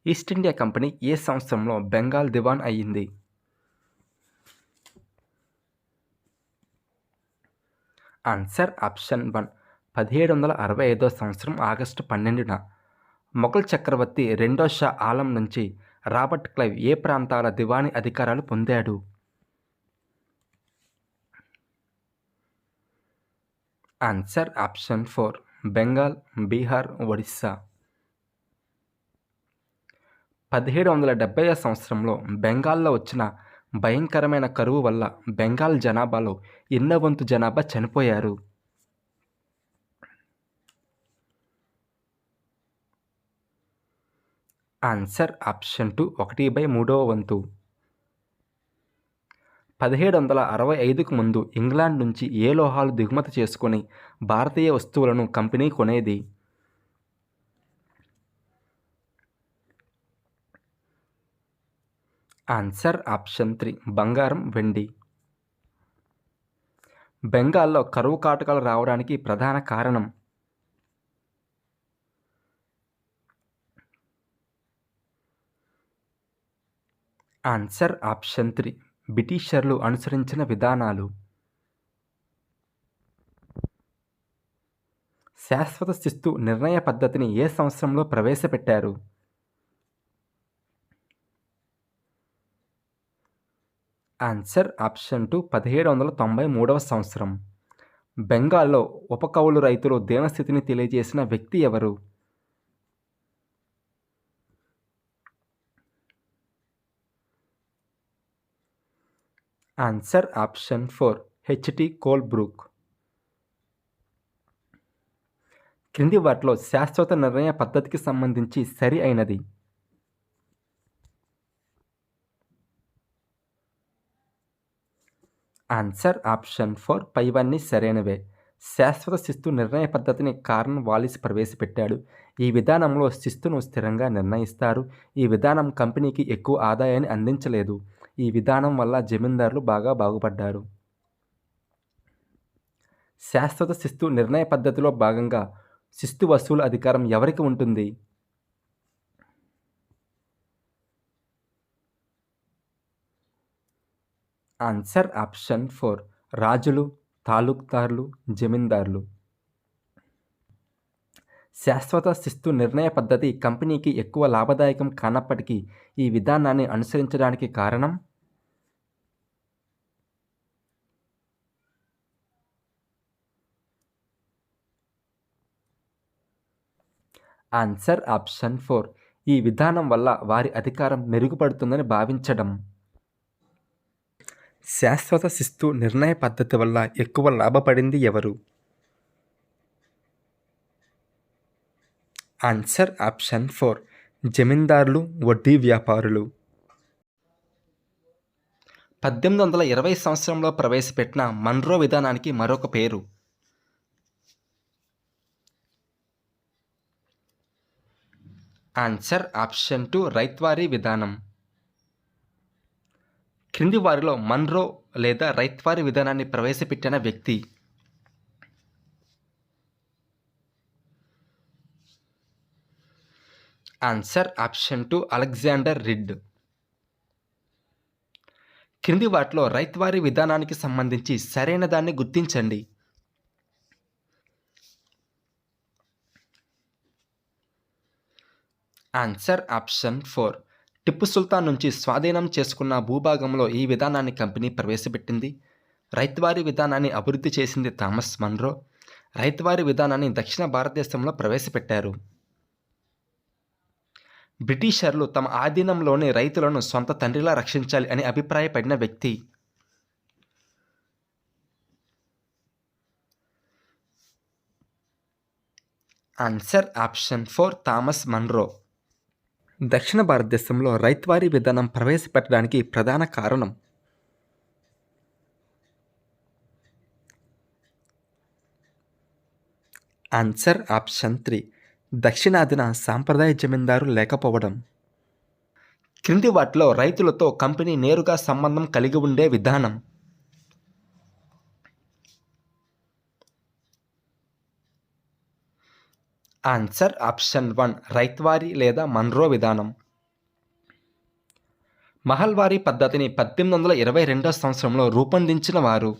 East India company ఏ సంవత్సరంలో బెంగాల్ దివాన్ అయ్యింది? Answer option 1 1765 సంవత్సరం ఆగస్టు 12న. మొఘల్ చక్రవర్తి రెండో షా ఆలం నుంచి రాబర్ట్ క్లైవ్ ఏ ప్రాంతాల దివానీ అధికారాలు పొందాడు? Answer option 4 Bengal, Bihar, Odisha. 1770 సంవత్సరంలో బెంగాల్లో వచ్చిన భయంకరమైన కరువు వల్ల బెంగాల్ జనాభాలో ఎన్నో వంతు జనాభా చనిపోయారు? ఆన్సర్ ఆప్షన్ 2 1/3 వంతు. 1765కు ముందు ఇంగ్లాండ్ నుంచి ఏ లోహాలు దిగుమతి చేసుకొని భారతీయ వస్తువులను కంపెనీ కొనేది? ఆన్సర్ ఆప్షన్ 3 బంగారం, వెండి. బెంగాల్లో కరువు కాటకాలు రావడానికి ప్రధాన కారణం? ఆన్సర్ ఆప్షన్ 3 బ్రిటిషర్లు అనుసరించిన విధానాలు. శాశ్వత శిస్తు నిర్ణయ పద్ధతిని ఏ సంవత్సరంలో ప్రవేశపెట్టారు? ఆన్సర్ ఆప్షన్ 2 1793 సంవత్సరం. బెంగాల్లో ఉపకౌలు రైతులు దీనస్థితిని తెలియజేసిన వ్యక్తి ఎవరు? Answer option 4 HT Colebrooke. క్రింది వాటిలో శాశ్వత నిర్ణయ పద్ధతికి సంబంధించి సరి అయినది? ఆన్సర్ ఆప్షన్ 4 పైవన్నీ సరైనవే. శాశ్వత శిస్తు నిర్ణయ పద్ధతిని కార్న్ వాలిస్ ప్రవేశపెట్టాడు. ఈ విధానంలో శిస్తును స్థిరంగా నిర్ణయిస్తారు. ఈ విధానం కంపెనీకి ఎక్కువ ఆదాయాన్ని అందించలేదు. ఈ విధానం వల్ల జమీందారులు బాగా బాగుపడ్డారు. శాశ్వత శిస్తు నిర్ణయ పద్ధతిలో భాగంగా శిస్తు వసూలు అధికారం ఎవరికి ఉంటుంది? ఆన్సర్ ఆప్షన్ 4 రాజులు, తాలూక్దార్లు, జమీందార్లు. శాశ్వత శిస్తు నిర్ణయ పద్ధతి కంపెనీకి ఎక్కువ లాభదాయకం కానప్పటికీ ఈ విధానాన్ని అనుసరించడానికి కారణం? ఆన్సర్ ఆప్షన్ 4 ఈ విధానం వల్ల వారి అధికారం మెరుగుపడుతుందని భావించడం. శాశ్వత శిస్తు నిర్ణయ పద్ధతి వల్ల ఎక్కువ లాభపడింది ఎవరు? ఆన్సర్ ఆప్షన్ 4 జమీందారులు, వడ్డీ వ్యాపారులు. 1820 సంవత్సరంలో ప్రవేశపెట్టిన మన్రో విధానానికి మరొక పేరు? ఆన్సర్ ఆప్షన్ 2 రైత్వారీ విధానం. క్రింది వారిలో మన్రో లేదా రైత్వారీ విధానాన్ని ప్రవేశపెట్టిన వ్యక్తి? Answer option 2 Alexander rid. క్రింది వాటిలో రైత్వారీ విధానానికి సంబంధించి సరైన దాన్ని గుర్తించండి. ఆన్సర్ ఆప్షన్ 4 టిప్పు సుల్తాన్ నుంచి స్వాధీనం చేసుకున్న భూభాగంలో ఈ విధానాన్ని కంపెనీ ప్రవేశపెట్టింది. రైత్వారీ విధానాన్ని అభివృద్ధి చేసింది థామస్ మన్రో. రైత్వారీ విధానాన్ని దక్షిణ భారతదేశంలో ప్రవేశపెట్టారు. బ్రిటిషర్లు తమ ఆధీనంలోని రైతులను సొంత తండ్రిలా రక్షించాలి అని అభిప్రాయపడిన వ్యక్తి? Answer option 4 Thomas Munro. దక్షిణ భారతదేశంలో రైత్వారీ విధానం ప్రవేశపెట్టడానికి ప్రధాన కారణం? ఆన్సర్ ఆప్షన్ 3 దక్షిణాదిన సాంప్రదాయ జమీందారు లేకపోవడం. క్రింది వాటిలో రైతులతో కంపెనీ నేరుగా సంబంధం కలిగి ఉండే విధానం? ఆన్సర్ ఆప్షన్ 1 రైత్వారీ లేదా మన్రో విధానం. మహల్వారీ పద్ధతిని 1822 సంవత్సరంలో రూపొందించిన వారు?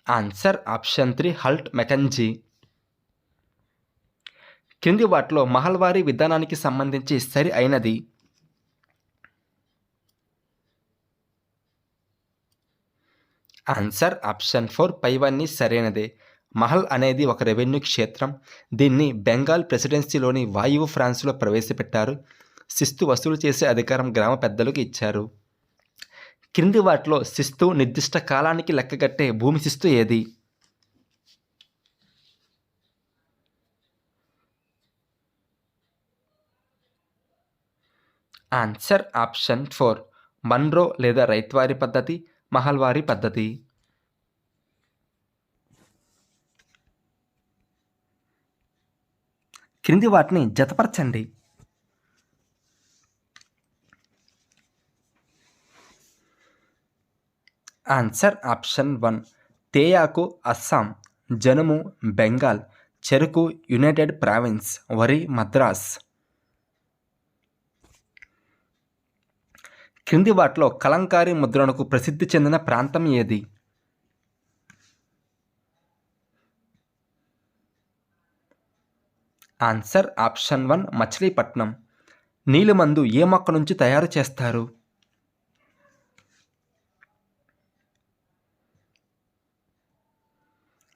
Answer option 3 Holt Mackenzie. క్రింది వాటిలో మహల్వారీ విధానానికి సంబంధించి సరి అయినది? ఆన్సర్ ఆప్షన్ 4 పైవన్నీ సరైనదే. మహల్ అనేది ఒక రెవెన్యూ క్షేత్రం. దీన్ని బెంగాల్ ప్రెసిడెన్సీలోని వాయువు ఫ్రాన్స్లో ప్రవేశపెట్టారు. శిస్తు వసూలు చేసే అధికారం గ్రామ పెద్దలకు ఇచ్చారు. క్రింది వాటిలో శిస్తు నిర్దిష్ట కాలానికి లెక్కగట్టే భూమి శిస్తు ఏది? ఆన్సర్ ఆప్షన్ 4 మన్రో లేదా రైత్వారీ పద్ధతి, మహల్వారీ పద్ధతి. క్రింది వాటిని జతపరచండి. ఆన్సర్ ఆప్షన్ 1 తేయాకు అస్సాం, జనుము బెంగాల్, చెరుకు యునైటెడ్ ప్రావిన్స్, వరి మద్రాస్. క్రింది వాటిలో కలంకారీ ముద్రణకు ప్రసిద్ధి చెందిన ప్రాంతం ఏది? Answer option 1 Machilipatnam. నీలిమందు ఏ మొక్క నుంచి తయారు చేస్తారు?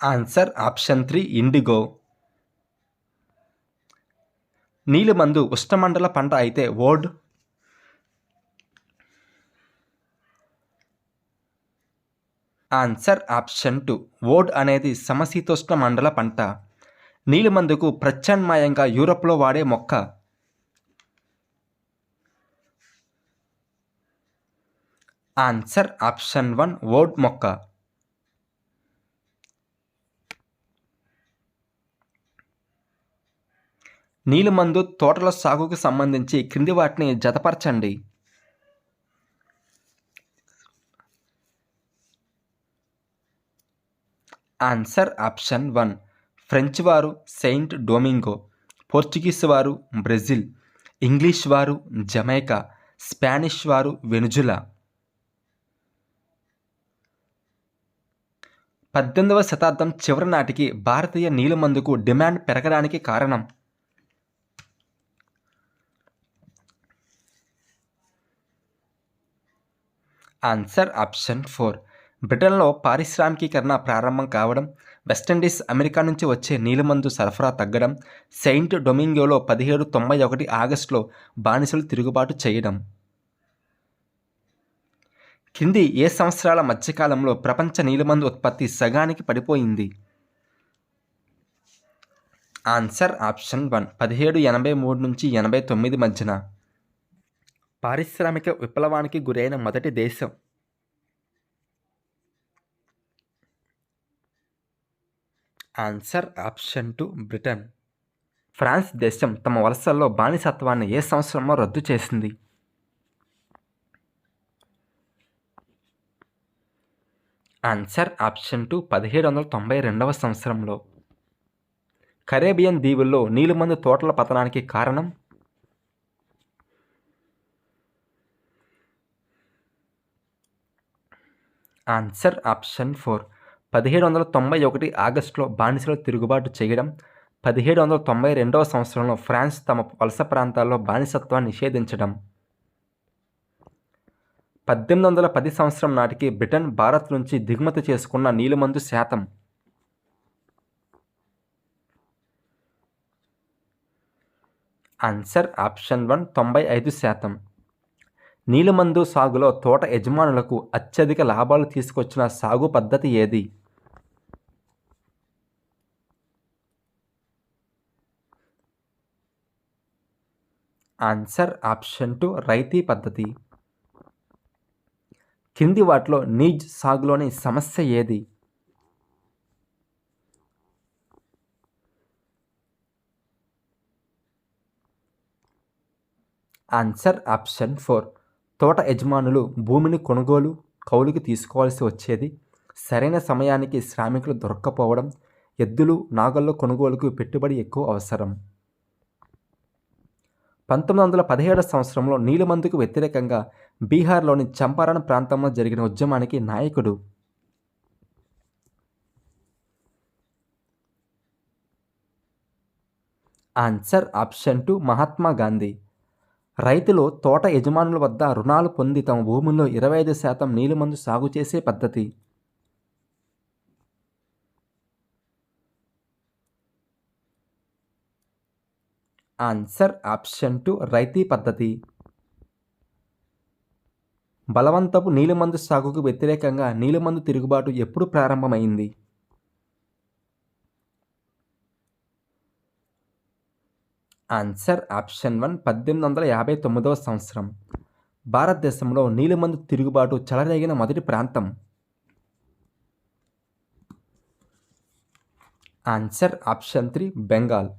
Answer option 3 IndiGo. నీలిమందు ఉష్ణమండల పంట అయితే ఓడ్? ఆన్సర్ ఆప్షన్ 2 ఓడ్ అనేది సమశీతోష్ణ మండల పంట. నీలిమందుకు ప్రత్యామ్నాయంగా యూరప్లో వాడే మొక్క? ఆన్సర్ ఆప్షన్ 1 ఓడ్ మొక్క. నీలిమందు తోటల సాగుకు సంబంధించి క్రింది వాటిని జతపరచండి. ఆన్సర్ ఆప్షన్ 1 ఫ్రెంచ్ వారు సెయింట్ డొమింగో, పోర్చుగీస్ వారు బ్రెజిల్, ఇంగ్లీష్ వారు జమైకా, స్పానిష్ వారు వెనుజులా. 18వ శతాబ్దం చివరి నాటికి భారతీయ నీలిమందుకు డిమాండ్ పెరగడానికి కారణం? ఆన్సర్ ఆప్షన్ 4 బ్రిటన్లో పారిశ్రామికీకరణ ప్రారంభం కావడం, వెస్టిండీస్ అమెరికా నుంచి వచ్చే నీలిమందు సరఫరా తగ్గడం, సెయింట్ డొమింగోలో 1791 ఆగస్టులో బానిసలు తిరుగుబాటు చేయడం. కింది ఏ సంవత్సరాల మధ్యకాలంలో ప్రపంచ నీలిమందు ఉత్పత్తి సగానికి పడిపోయింది? ఆన్సర్ ఆప్షన్ 1 1783 నుంచి 89 మధ్యన. పారిశ్రామిక విప్లవానికి గురైన మొదటి దేశం? Answer option 2 Britain. ఫ్రాన్స్ దేశం తమ వలసల్లో బానిసత్వాన్ని ఏ సంవత్సరంలో రద్దు చేసింది? ఆన్సర్ ఆప్షన్ 2 1792 సంవత్సరంలో. కరేబియన్ దీవుల్లో నీలిమందు తోటల పతనానికి కారణం? ఆన్సర్ ఆప్షన్ 4 1791 ఆగస్టులో బానిసలు తిరుగుబాటు చేయడం, 1792 సంవత్సరంలో ఫ్రాన్స్ తమ వలస ప్రాంతాల్లో బానిసత్వాన్ని నిషేధించడం. 1810 సంవత్సరం నాటికి బ్రిటన్ భారత్ నుంచి దిగుమతి చేసుకున్న నీలిమందు శాతం? Answer option 1 95%. నీలిమందు సాగులో తోట యజమానులకు అత్యధిక లాభాలు తీసుకొచ్చిన సాగు పద్ధతి ఏది? ఆన్సర్ ఆప్షన్ 2 రైతీ పద్ధతి. కింది వాటిలో నీజ్ సాగులోని సమస్య ఏది? ఆన్సర్ ఆప్షన్ 4 తోట యజమానులు భూమిని కొనుగోలు కౌలుకి తీసుకోవాల్సి వచ్చేది, సరైన సమయానికి శ్రామికులు దొరక్కపోవడం, ఎద్దులు నాగళ్ళ కొనుగోలుకు పెట్టుబడి ఎక్కువ అవసరం. 1917 సంవత్సరంలో నీలిమందుకు వ్యతిరేకంగా బీహార్లోని చంపారణ్ ప్రాంతంలో జరిగిన ఉద్యమానికి నాయకుడు. Answer option 2 Mahatma Gandhi. రైతులు తోట యజమానుల వద్ద రుణాలు పొంది తమ భూముల్లో 25% నీలిమందు సాగు చేసే పద్ధతి. ఆన్సర్ ఆప్షన్ 2 రైతీ పద్ధతి. బలవంతపు నీలిమందు సాగుకు వ్యతిరేకంగా నీలిమందు తిరుగుబాటు ఎప్పుడు ప్రారంభమైంది? ఆన్సర్ ఆప్షన్ 1 1859 సంవత్సరం. భారతదేశంలో నీలిమందు తిరుగుబాటు చెలరేగిన మొదటి ప్రాంతం. Answer option 3 Bengal.